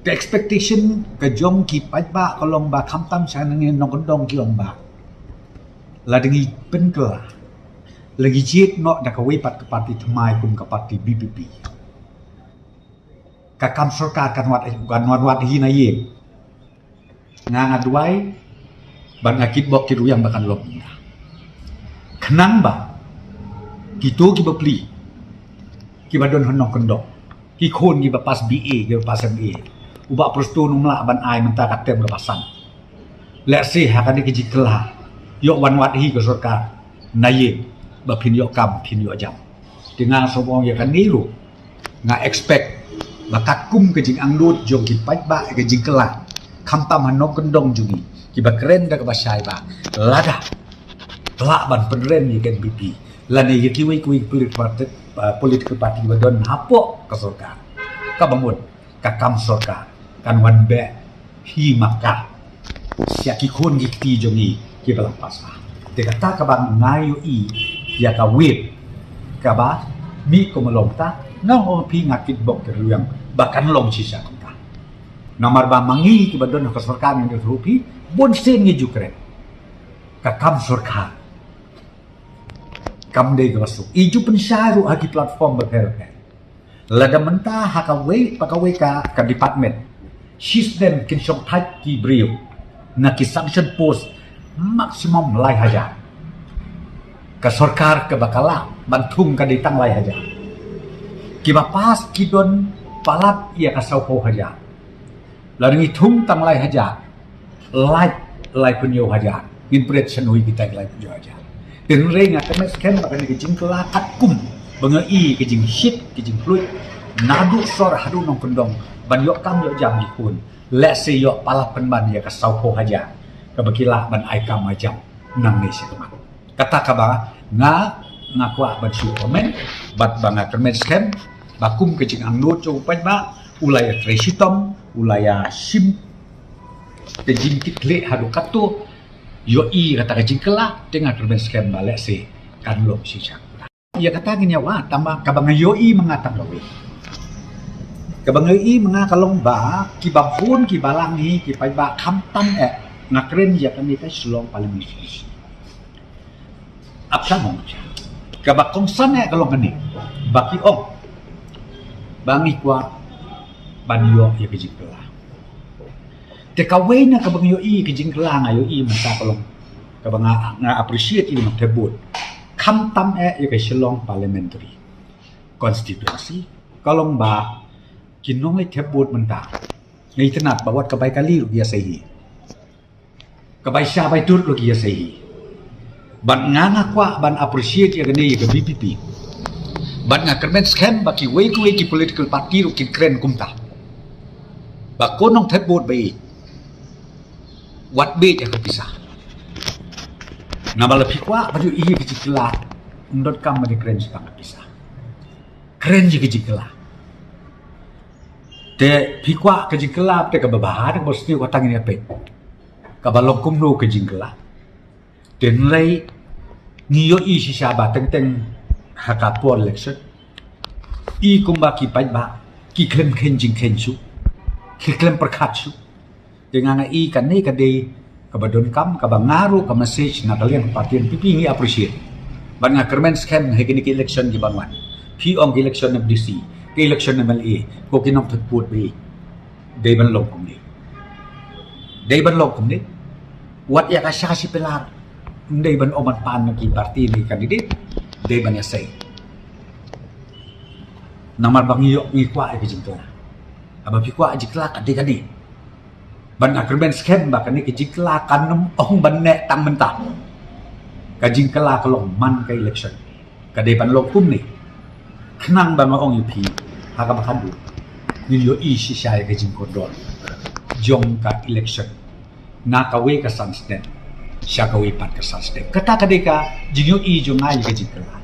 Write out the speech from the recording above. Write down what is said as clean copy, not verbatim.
The expectation ke jong ki pai ba kolong ba kham tam sa nang nong kondong ki ong ba la dengi pen ke lagi jit no da ka wei pat ke parti thmai kum ka parti BPP ka kam sarkar kan wat hi na ye nga ngadwai ban ngakit bok ki ruyang bakan lob kenang ba gitu ki bapli ki badon honong kondong ki khon ki ba pas BA ki ba pas MA ubak prosto numla ban ai menta katem ke pasang lek si hakan ki jikla yok wan wat hi ke sarkar na ye ba phin yok kam phin yok jam dengan sobong ya kan niru nga expect bakat kum ke jing anglut jong ki pai ba ke jing kela kham tam hanok kendong jungi ki ba keren da ke ba syai ba lada la ban penren ye kan BP lani ye ki wei political party ba don hapok ke sarkar ka bangun ka kam sarkar kan wan be hi maka sia ki khon ki ti jongi ki balang pasah de kata ka bang ngayo i ya ka wet ka ba mi ko malong ta ngong o pi ngakit bok ke ruyang bahkan long sisa ka nomor ba mangi ki badon ka sarkar ni rupi bon sen ni jukre ka kam sarkar kam de ka masuk iju pensyaru haki platform berher lada mentah hakawei pakawei ka department sistem kinsong thai ki brio na ki sanction post maksimum lai haja ka sarkar ke bakala bantung ka ditang lai haja ki bapas ki don palat ia ka saupo haja laringi thung tang lai haja lai punyo haja ngin pret sanui kita lai punyo haja tin renga ka mes ken bakani ki jingkla kat kum bangai ki jing shit ki jing fluid nadu sor hadu nong kendong ban yok kam yok jam dikun lek se yok palap penban ya ka saupo haja ka bakila ban ai kam majam nang ni se teman kata ka ba nga kwa ban su komen bat banga kermen skem bakum ke jing anglut jo pai ba ulaya tresitom ulaya sim te jing kitle hadu kato yo i kata ka jing kela tengah kermen skem ba lek se kan lo si chang ya kata gini wa tambah ka banga yo i mengatang lawe Kabangay mga kalongba, kibabun, kibalangi, kipayba, kamtan ngakren ya kami kay sulong palimisi. Apsa mo siya. Kabakong sana kalongani, baki bangi kwa, banyo ya kijingkala. Tekaway na kabangyo kijingkala ngayo manta kalong, kabang nga appreciate magtebut. Kamtam ya kay sulong parliamentary constituency, kalongba, kinong ay tebut menta ngay tenat bawat kabay kali rugiya sahi kabay siya bay tur rugiya sahi ban nga kwa ban appreciate ya gani ya BPP ban nga kermen scam baki way ki political party rukin kren kumta bako nong tebut bay wat be ya kapisa namalapi kwa baju iya kejikla ndot kam di kren sitang kapisa kren ji kejikla te pikwa ke jingkela te ka babahar ko sti ko tangin ape ka balong kumno ke jingkela ten lay niyo i si saba teng hakapo election i kumba ki pai ba ki klem khen jing khen su ki klem perkhat su dengan i kan ni ka de ka badon kam ka bangaru ka message na kalian partian pipi ngi appreciate ban nga kermen scam he kini election di banwan pi ong election of DC ke election na mali ko kinong tutput bi day ban log kumni what ya kasya kasi pilar day ban oman pan ki parti ni candidate day ban ya say namar bang yok ni kwa ke jingkla aba pi kwa jikla kadi ban akrben scam ba kan ki jikla kanum ong ban ne tang mentah ka jingkla kalong man ka election ka day ban log kumni kenang bang ong yupi haka makadu nilyo isi siya ka jing kondor jong ka election nakawe ka sunstem siya kawe pat ka sunstem kata kadeka jing yo i jong ay ka jing kala